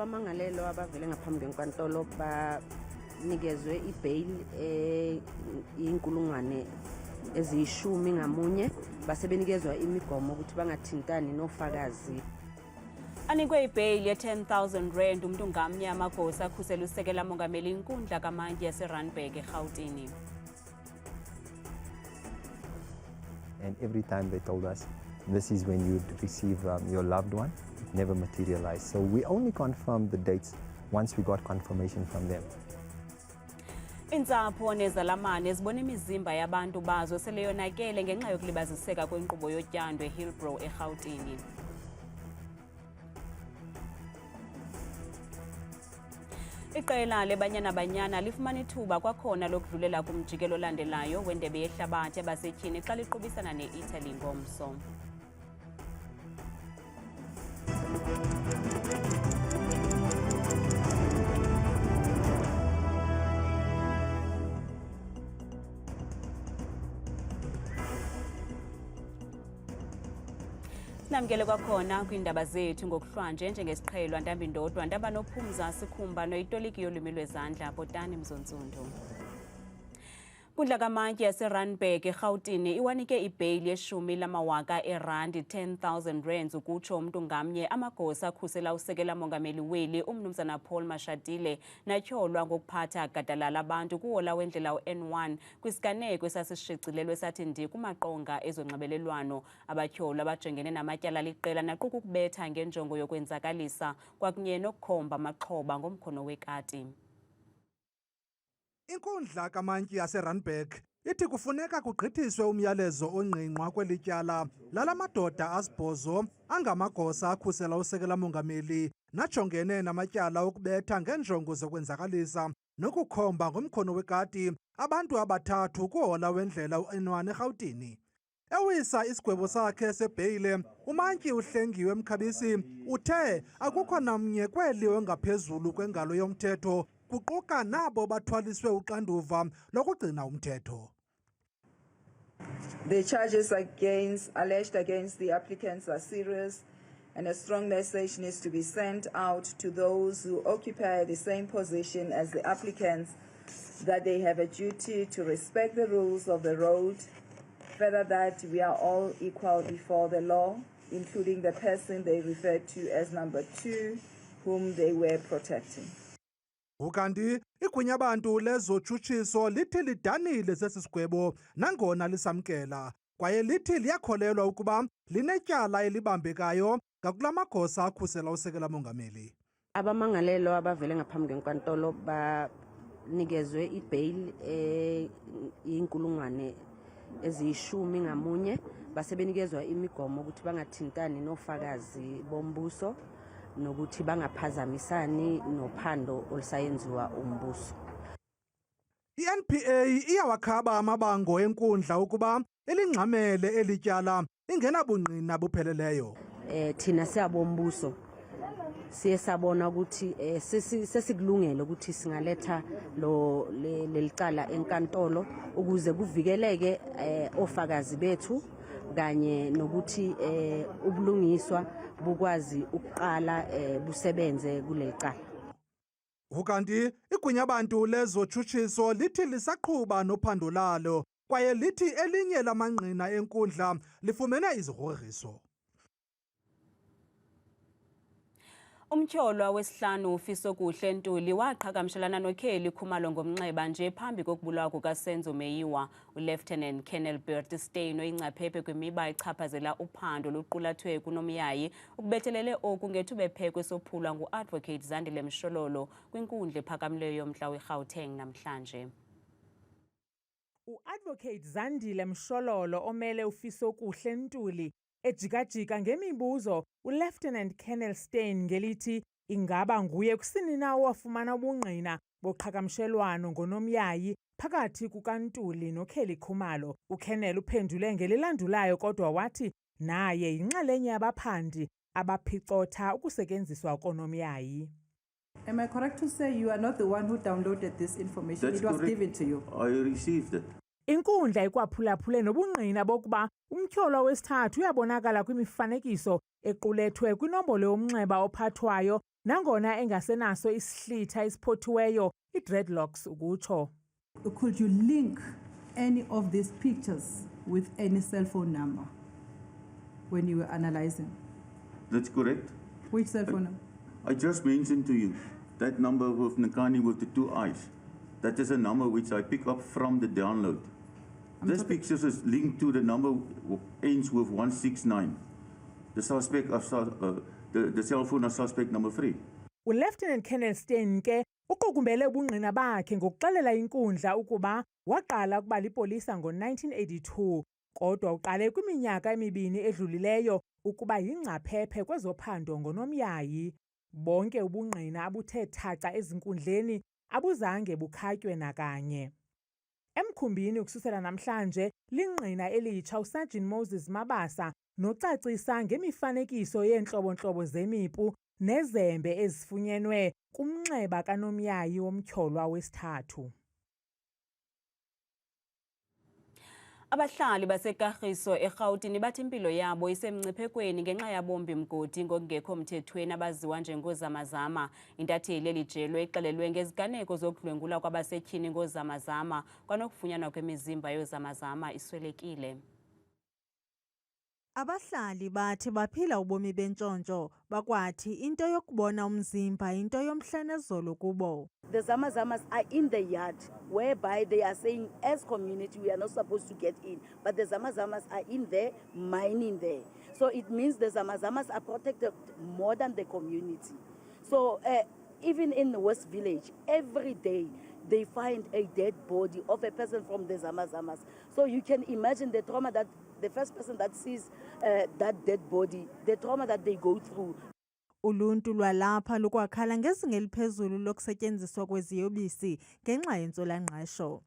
abamangalelwa abavele ngaphambi kwenkantolo banikezwe ibail inkulungwane eziyishumi ngamunye base benikezwa imigomo ukuthi bangathintani nofakazi. Anikwe ibail ye-10,000 rand umntu ngamnye amagosa akhusela usekela mongameli yinkundla ka-Mantyi yase-Randburg eRhawutini. And every time they told us, this is when you'd receive your loved one, it never materialized. So we only confirmed the dates once we got confirmation from them. Iintsapho nezalamane zibona imizimba yabantu bazo sele yonakele ngenxa yokulibaziseka kwenkqubo yotyando e-Hillbrow eRhawutini. Iqela le-Banyana lifumana ithuba kwakhona lokudlulela kumjikelo olandelayo wendebe yehlabathi abasetyhini xa liqubisana ne-Italy ngomso. Namkele kwakhona kwiindaba zethu ngokuhlwanje njengesiqhelwa Ntambindodwa Ndaba noPhumza Sikhumba noyitoliki yolwimi lwezandla Bhotani Mzontsundu. Inkundla ka-Mantyi yase-Randburg eRhawutini iwanike ibail ye-R10,000 10,000 rands ukutsho umntu ngamnye amagosa akhusela usekela mongameli weli umnumzana Paul Mashatile natyholwa ngokuphatha gadalala abantu kuwola wendlela u-N1 kwisiganeko esasishicilelwe sathi ndi kumaqonga ezonxibelelwano. Abatyholwa bajongene namatyala liqela naquka ukubetha ngenjongo yokwenzakalisa kwakunye nokukhomba amaxhoba ngomkhono wekati. Inkundla ka-Mantyi yase-Randburg ithi kufuneka kugqithiswe umyalezo ongqingqwa kweli tyala lala madoda asibhozo angamagosa akhusela usekela mongameli najongene namatyala okubetha ngenjongo zokwenzakalisa nokukhomba ngomkhono wekati abantu abathathu kuhola wendlela u-N1 eRhawutini. Ewisa isigwebo sakhe sebheyile, uMantyi uhlengiwe Mkhabisi uthe akukho namnye kweli ongaphezulu kwengalo yomthetho kuquka nabo bathwaliswe uxanduva lokugcina umthetho. The charges alleged against the applicants are serious, and a strong message needs to be sent out to those who occupy the same position as the applicants that they have a duty to respect the rules of the road, further that we are all equal before the law, including the person they referred to as number 2, whom they were protecting. Ukanti igwinya abantu lezotshutshiso lithi lidanile sesisigwebo nangona lisamkela kwaye lithi liyakholelwa ukuba linetyala elibambekayo ngakula magosa akhusela usekela mongameli. Abamangalelwa abavele ngaphambi kwenkantolo banikezwe ibail inkulungwane eziyishumi ngamunye base benikezwa imigomo ukuthi bangathintani nofakazi bombuso nokuthi bangaphazamisani nophando olusayenziwa umbuso. I-NPA iyawakhaba amabango enkundla ukuba elingxamele elityala ingenabungqina bupheleleyo. Thina siyabombuso siye sabona ukuthi sesikulungele ukuthi singaletha lelicala enkantolo ukuze kuvikeleke ofakazi bethu kanye nokuthi ubulungiswa bukwazi ukuqala busebenze kulecala. Ukanti igwinya abantu lezotshutshiso lithi lisaqhuba nophando lalo kwaye lithi elinye lamangqina enkundla lifumene izigrogriso. Umtyholwa wesihlanu uFisokuhle Ntuli waqhagamshelana nokheli Khumalo ngomnxeba nje phambi kokubulawa kukaSenzo Meyiwa. uLieutenant Colonel Bert Stein oyingcaphephe kwimiba echaphazela uphando luqulathwe kunomyayi ukubethelele oku ngethuba ephekwe sophulwa ngu-Advocate Zandile Mshololo kwinkundla ephakamileyo yomntla weGauteng namhlanje. U-Advocate Zandile Mshololo omele uFisokuhle Ntuli ejikajika ngemibuzo uLieutenant Colonel Stein ngelithi ingaba nguye kusini na wafumana ubungqina boqhagamshelwano ngonomyayi phakathi kukaNtuli nokheli Khumalo. UKolonel uphendule ngelilandulayo kodwa wathi naye yinxalenye yabaphandi abaphicotha ukusetyenziswa konomyayi. Am I correct to say you are not the one who downloaded this information? That's it was correct. given to you. I received it. Inkundla ikwaphulaphule nobungqina bokuba umtyholwa wesithathu uyabonakala kwimifanekiso equlethwe kwinombolo yomnxeba ophathwayo nangona engasenaso isihlitha esiphothiweyo, i-dreadlocks ukutsho. Could you link any of these pictures with any cell phone number when you were analyzing? That's correct. Which cell phone number? I just mentioned to you that number with Nkani with the 2 eyes. That is a number which I pick up from the download. This picture is linked to the number ends with 169. The suspect of the cell phone of suspect number 3. Lieutenant Colonel Steyn ke uqukumbele ubungqina bakhe ngokuxelela inkundla ukuba waqala ukuba lipolisa ngo-1982 kodwa uqale kwiminyaka emibini edlulileyo ukuba yingcaphephe kwezophando ngonomyayi. Bonke ubungqina abuthe thaca ezinkundleni abuzange bukhatywe nakanye. Emkhumbini ukususela namhlanje lingqina elitsha uSergeant Moses Mabasa nocacisa ngemifanekiso yeentlobo-ntlobo zemipu nezembe ezifunyenwe kumnxeba kanomyayi womtyholwa wesithathu. Abahlali baseKagiso eRhawutini bathi impilo yabo isemngciphekweni ngenxa yabombi mgodi ngokungekho mthethweni abaziwa njengozamazama. Intatheli elijelwe ixelelwe ngeziganeko zokudlwengula kwabasetyhini ngozamazama kwanokufunyanwa kwemizimba yozamazama iswelekile. Abahlali bathi baphila ubomi bentshontsho bakwathi into yokubona umzimba into yomhla nezolo kubo. The zamazamas are in the yard whereby they are saying as community we are not supposed to get in, but the zamazamas are in there mining there. So it means the zamazamas are protected more than the community. So even in the West Village, every day they find a dead body of a person from the zamazamas. So you can imagine the trauma that the first person that sees that dead body, the trauma that they go through. Uluntu lwalapha lukwakhala ngezinga eliphezulu lokusetyenziswa kweziyobisi ngenxa yentswela-ngqesho.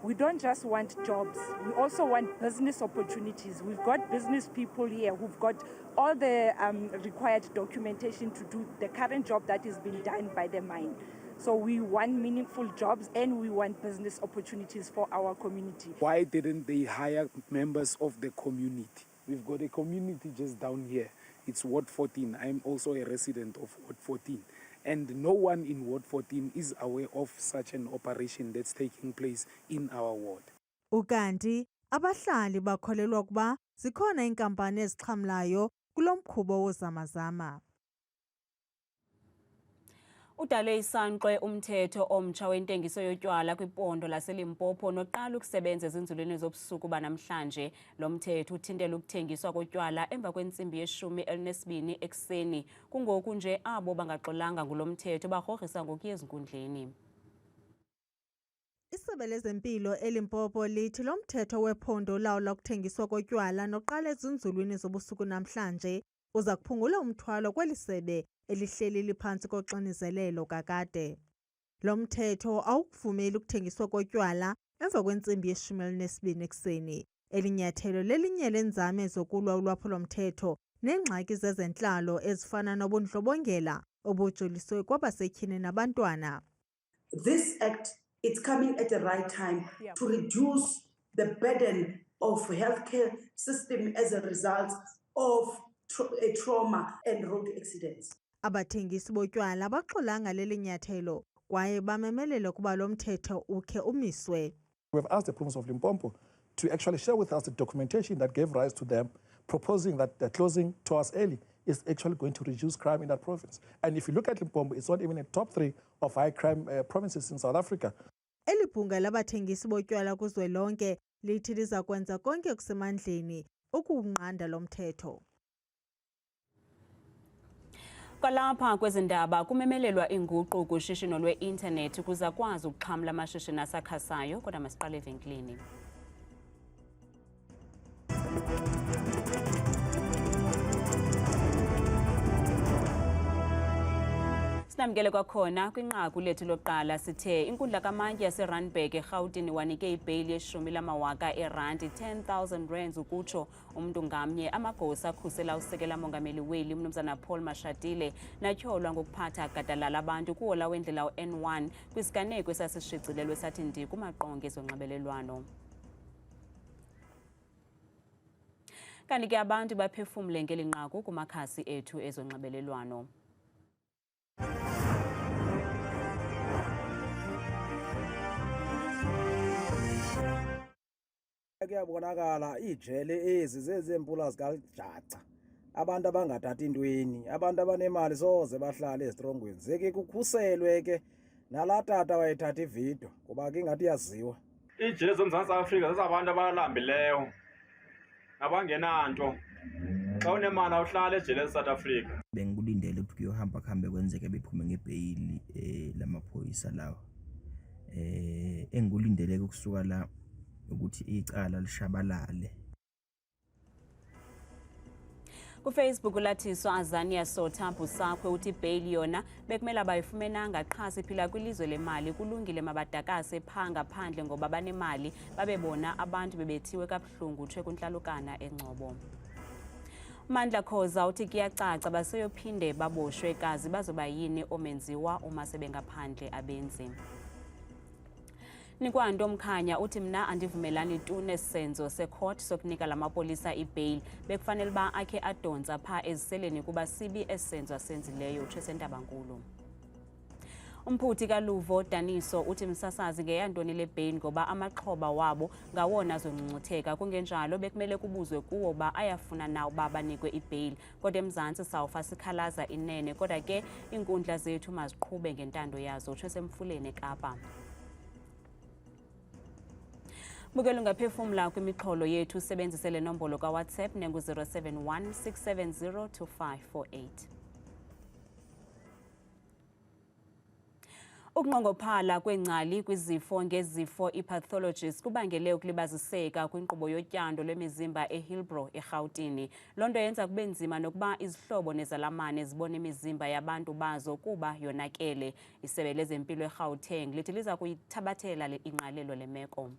We don't just want jobs, we also want business opportunities. We've got business people here who've got all the required documentation to do the current job that is being done by the mine. So we want meaningful jobs and we want business opportunities for our community. Why didn't they hire members of the community? We've got a community just down here. It's Ward 14. I'm also a resident of Ward 14. And no one in Ward 14 is aware of such an operation that's taking place in our ward. Ukanti, abahlali bakholelwa ukuba zikhona iinkampani ezixhamlayo kulo mkhubo wozamazama. Udale isankxwe umthetho omtsha wentengiso yotywala kwiphondo laseLimpopo noqala ukusebenza ezinzulwini zobusuku banamhlanje. Lo mthetho uthintela ukuthengiswa kotywala emva kwentsimbi ye-12 ekuseni. Kungoku nje abo bangaxolanga ngulo mthetho bagrogrisa ngokuya ezinkundleni. Isebe lezempilo eLimpopo lithi lo mthetho wephondo ulawula ukuthengiswa kotywala noqala ezinzulwini zobusuku namhlanje uza kuphungula umthwalo kweli sebe elihleli liphantsi koxinizelelo kakade. Lo mthetho awukuvumeli ukuthengiswa kotywala emva kwentsimbi ye-12 ekuseni. Elinyathelo lelinye lenzame zokulwa ulwaphulo-mthetho neengxaki zezentlalo ezifana nobundlobongela obujoliswe kwabasetyhini nabantwana. This act is coming at the right time to reduce the burden of healthcare system as a result of a trauma and road accidents. Abathengisi botywala baxolanga leli nyathelo kwaye bamemelela ukuba lo mthetho ukhe umiswe. We've asked the province of Limpopo to actually share with us the documentation that gave rise to them proposing that the closing 2 hours early is actually going to reduce crime in that province. And if you look at Limpopo, it's not even in the top 3 of high crime provinces in South Africa. Elibhunga labathengisi botywala kuzwelonke lithi liza kwenza konke okusemandleni ukuwunqanda lo mthetho. Kwalapha kwezindaba kumemelelwa inguqu kushishino lwe-intanethi kuza kwazi ukuxhamla amashishini asakhasayo kodwa masiqale evenkileni. Sinamkele kwakhona kwinqaku lethu loqala sithe inkundla ka-Mantyi yase-Randburg eRhawutini wanike ibail ye-R10,000 10,000 ukutsho umntu ngamnye amagosa akhusela usekela mongameli weli umnumzana Paul Mashatile natyholwa ngokuphatha gadalala abantu kuwola wendlela N1 kwisiganeko esasishicilelwe sathi ndi kumaqonga ezonxibelelwano. kanti ke abantu baphefumle ngeli nqaku kumakhasi ethu ezonxibelelwano. Kuyabonakala ijele ezi zezempula zikajaca abantu abangathathi intweni abantu abanemali soze bahlale ezitrongweni zeke kukhuselwe ke nalaa tata wayethatha ividiyo kuba ke ingathi yaziwa. Iijele zoMzantsi Afrika zezabantu abalambileyo nabangenanto. Xa unemali awuhlala ejele eSouth Africa. Bengulindele ukuthi kuyohamba kuhambe kwenzeke bephume ngebheyili lamaphoyisa lawa. Engulindele ukusuka la ukuthi icala lishabalale. KuFacebook ulathiswa Azania Sotha Busakwe uthi bail yona bekumela bayifumenanga qha siphila kwilizwe lemali kulungile mabadakase pha ngaphandle ngoba banemali babebona abantu bebethiwe kabuhlungu thwe kuntlalukana eNgcobo. Mandla Khoza uthi kuyacaca baseyophinde baboshwe kazi bazoba yini omenziwa uma sebengaphandle abenzi. Nikwanto Mkhanya uthi mna andivumelani tu nesenzo secourt sokunika lamapolisa ibail bekufanele ba akhe adonsa pha eziseleni kuba sibi esenzo asenzileyo uthwe sentabankulu. Umphuthi kaLuvo Daniso uthi msasazi ngeyantoni le bail ngoba amaxhoba wabo ngawona azongcuncutheka kungenjalo bekumele kubuzwe kuwo ba ayafuna na uba banikwe ibail kodwa eMzantsi sawufa sikhalaza inene kodwa ke iinkundla zethu maziqhube ngentando yazo uthwe semfuleni eKapa. Bukela ungaphefumla kwimixholo yethu usebenzise le nombolo kaWhatsApp nengu-071 670 2548. Ukunqongophala kwengcali kwizifo ngezifo i-pathologist kubangele ukulibaziseka kwinkqubo yotyando lwemizimba eHillbrow eRhawutini. Loo nto yenza kube nzima nokuba izihlobo nezalamane zibona imizimba yabantu bazo kuba yonakele. Isebe lezempilo eRhawutini lithi liza kuyithabathela ingqalelo le meko.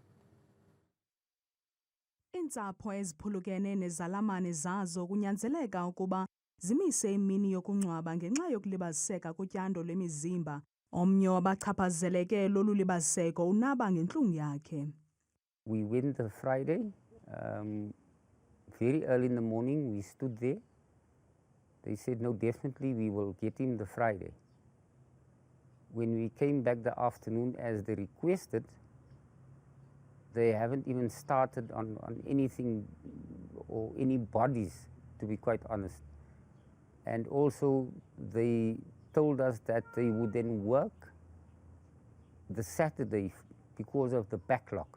Iintsapho eziphulukene nezalamane zazo kunyanzeleka ukuba zimise imini yokungcwaba ngenxa yokulibaziseka kutyando lwemizimba. Omnye wabachaphazeleke lolu libaziseko unaba ngentlungu yakhe. We went the Friday, very early in the morning we stood there. They said no, definitely we will get him the Friday. When we came back the afternoon as they requested, they haven't even started on anything or any bodies, to be quite honest. And also they told us that they would then work the Saturday because of the backlog.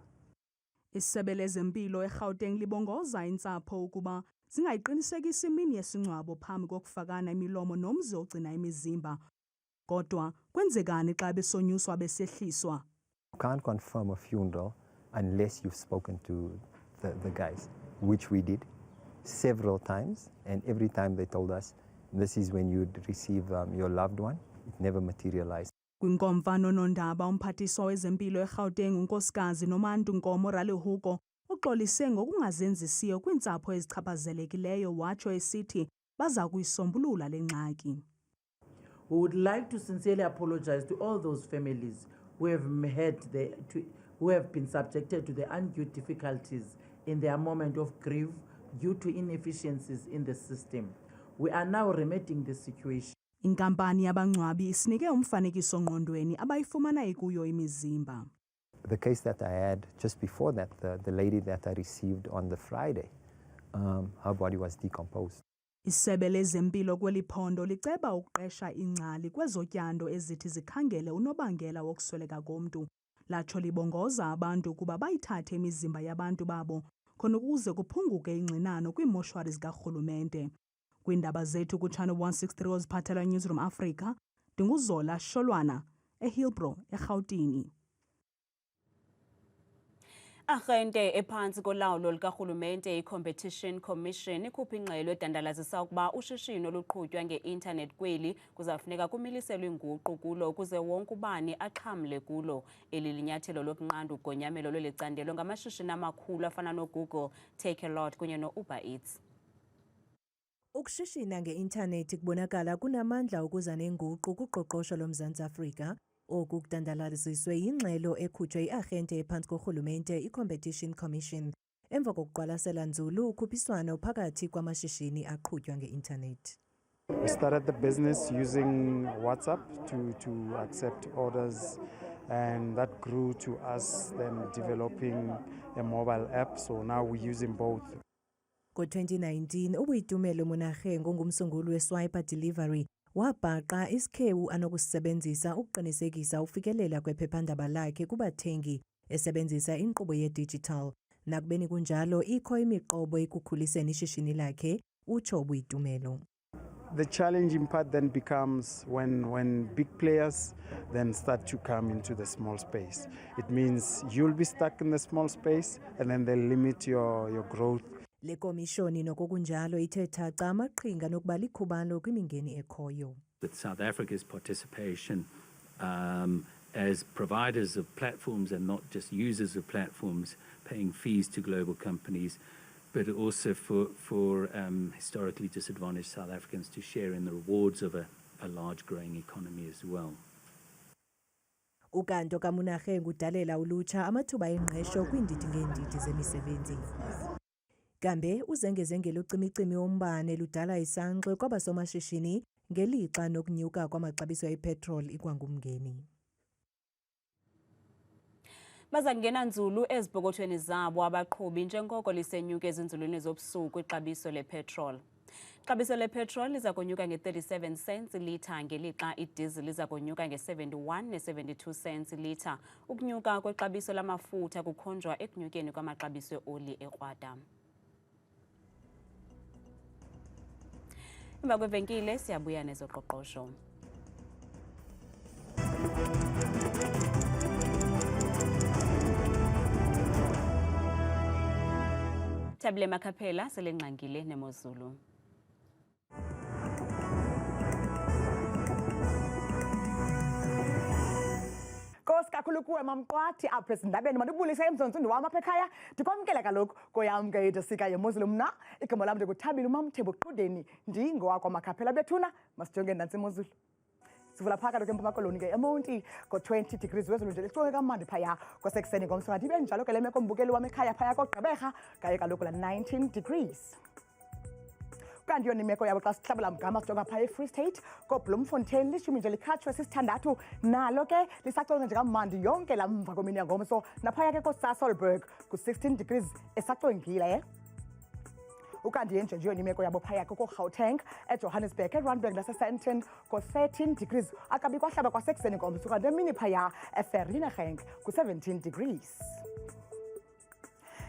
Isebe lezempilo eRhawutini libongoza iintsapho ukuba zingayiqinisekisi imini yesingcwabo phambi kokufakana imilomo nomzi ogcina imizimba. Kodwa kwenzekani xa besonyuswa besehliswa? You can't confirm a funeral unless you've spoken to the guys, which we did several times, and every time they told us this is when you'd receive your loved one. It never materialized. Kwinkomfa nonondaba umphathiswa wezempilo eRhawutini unkosikazi Nomantu Nkomo Ralihuko uxolise ngokungazenzisiyo kwiintsapho ezichaphazelekileyo watsho esithi baza kuyisombulula le ngxaki. We would like to sincerely apologize to all those families who have been subjected to the undue difficulties in their moment of grief due to inefficiencies in the system. We are now remedying the situation. Inkampani yabangcwabi isinike umfanekiso ngqondweni abayifumana ikuyo imizimba. The case that I had just before that, the lady that I received on the Friday, her body was decomposed. Isebe lezempilo kweli phondo liceba ukuqesha ingcali kwezotyando ezithi zikhangele unobangela wokusweleka komntu. Latsho libongoza abantu ukuba bayithathe imizimba yabantu babo khona ukuze kuphunguke ingxinano kwiimoshwari zikarhulumente. Kwiindaba zethu kuchannel 163 oziphathela Newsroom Africa, ndinguZola Sholwana eHillbrow eRhawutini. Arhente ephantsi kolawulo lukarhulumente i-Competition Commission ikhupha ingxelo edandalazisa ukuba ushishino luqhutywa nge-internet kweli kuzafuneka kumiliselwe inguqu kulo ukuze wonke ubani axhamle kulo. Eli linyathelo lokunqanda ugonyamelo lweli candelo ngamashishini amakhulu afana noGoogle, Takealot kunye no-Uber Eats. Ukushishina nge-intanethi kubonakala kunamandla ukuza nenguqu kuqoqosho loMzantsi Afrika. Oku kudandalaziswe yingxelo ekhutshwe yi-arhente ephantsi korhulumente i-Competition Commission. emva kokuqwalasela nzulu ukhuphiswano phakathi kwamashishini aqhutywa nge-intanethi. We started the business using WhatsApp to accept orders, and that grew to us then developing a mobile app, so now we're using both. Ngo-2019 uBuitumelo Monageng ongumsunguli we-Swiper Delivery wabhaqa isikhewu anokusisebenzisa ukuqinisekisa ufikelela kwephephandaba lakhe kubathengi esebenzisa inkqubo ye-digital. Nakubeni kunjalo ikho imiqobo ekukhuliseni ishishini lakhe, utsho uBuitumelo. The challenging part then becomes when big players then start to come into the small space. It means you'll be stuck in the small space and then they'll limit your growth. Le komishoni nokokunjalo ithe thaca amaqhinga nokuba likhubalo kwimingeni ekhoyo. With South Africa's participation as providers of platforms and not just users of platforms, paying fees to global companies, but also for historically disadvantaged South Africans to share in the rewards of a large growing economy as well. Ukanto kaMonageng udalela ulutsha amathuba engqesho kwiindidi ngeendidi zemisebenzi. Kambe uzengezengelo ucimicimi wombane ludala isankxwe kwabasomashishini ngelixa nokunyuka kwamaxabiso epetrol ikwangumngeni. Baza kungena nzulu ezipokothweni zabo abaqhubi njengoko lisenyuka ezinzulwini zobusuku ixabiso lepetrol. Ixabiso lepetrol liza konyuka nge-37 cents litha ngelixa idizili liza konyuka nge-71 ne-72 cents litha. Ukunyuka kwexabiso lamafutha kukhonjwa ekunyukeni kwamaxabiso eoli ekrwada. Emva kwevenkile siyabuya nezoqoqosho. Tabile Makhaphela selengqangile nemozulu. Nkosi kakhulu kuwe mamqwathi apha ezindabeni mandibulise emzontsini wam apha ekhaya ndikwamkela kaloku koyamke idesika yemozulu mna igama lam ndinguthabile umamthembu qhudeni ndingowakwa Makhaphela bethuna masijonge nantsi imozulu. Sivula phaka kaloku eMpuma Koloni ke eMonti ngo-20 degrees wezulu nje licoke kamandi phaya kwasekuseni ngomsongathi ibe njalo ke le meko mbukeli wam ekhaya phaya koGqeberha ngaye kaloku la 19 degrees. Kanti yona imeko yabo xa sihlabela mgama sijonga phaya eFree State koBloemfontein lishumi nje likhatshwe sisithandathu nalo ke lisacoke nje kamandi yonke la mva kwemini yangomso naphaya ke koSasolburg ku-16 degrees esacongile. Ukanti yenje nje yona imeko yabo phaya koGauteng eJohannesburg eRhawutini naseSandton ko-13 degrees akabi kwahlaba kwasekuseni ngomso kanti emini phaya eVereeniging ku-17 degrees.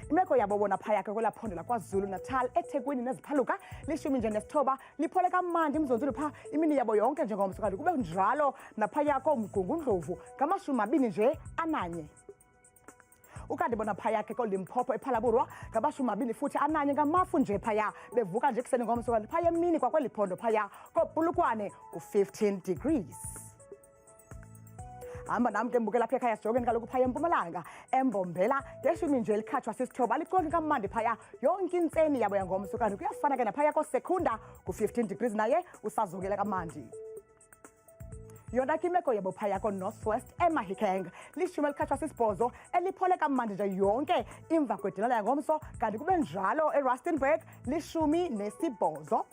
Imeko yabo bona phaya ke kwela phondo laKwaZulu Natal eThekwini neziphaluka lishumi nje nesithoba liphole kamandi imzonzulu pha imini yabo yonke njengomso kanti kube njalo naphaya koMgungundlovu ngamashumi nje ananye. Ukanti bona phaya ke koLimpopo ePhalaborwa ngabashumi futhi ananye ngamafu nje phaya bevuka nje kuseni ngomso kanti phaya emini kwakweliphondo phaya koBulukwane ku-15 degrees. Hamba nami ke mbukela apha ekhaya sijogeni kaloku phaya eMpumalanga eMbombela ngeshumi nje likhatshwa sisithoba licoke kamandi phaya yonke intseni yabo yangomso kanti kuyafana ke naphaya koSekunda ku-15 degrees naye usazokela kamandi. Yona ke imeko yabo phaya ko-Northwest eMahikeng lishumi likhatshwa sisibhozo eliphole kamandi nje yonke imva kwedinala yangomso kanti kube njalo eRustenburg lishumi nesibhozo.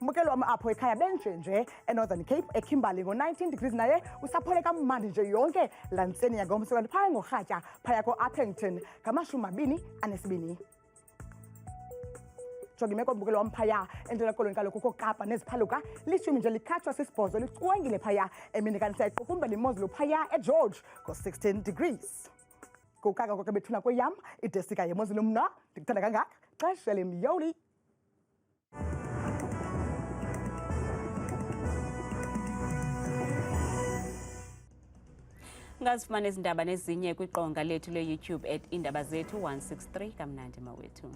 Mbukelo wami apho ekhaya benjenje eNorthern Cape eKimberley ngo-19 degrees naye usaphole kamandi nje yonke la ntseni yangomso kanti phaya ngoRhatya phaya ko-Upington ngama-22. Jonga imeko mbukelo wam phaya entshona koloni kaloku koKapa neziphaluka lishumi nje likhatshwa sisibhozo licwengile phaya emini kanti siyayiqukumbela imozulu phaya eGeorge ko-16 degrees. Kukaka koke bethuna kweyam idesika yemozulu mna ndikuthanda kangaka xesha lemyoli. Ngazifumana izindaba nezinye kwiqonga lethu le-YouTube @Iindaba Zethu 163 kamnandi mawethu.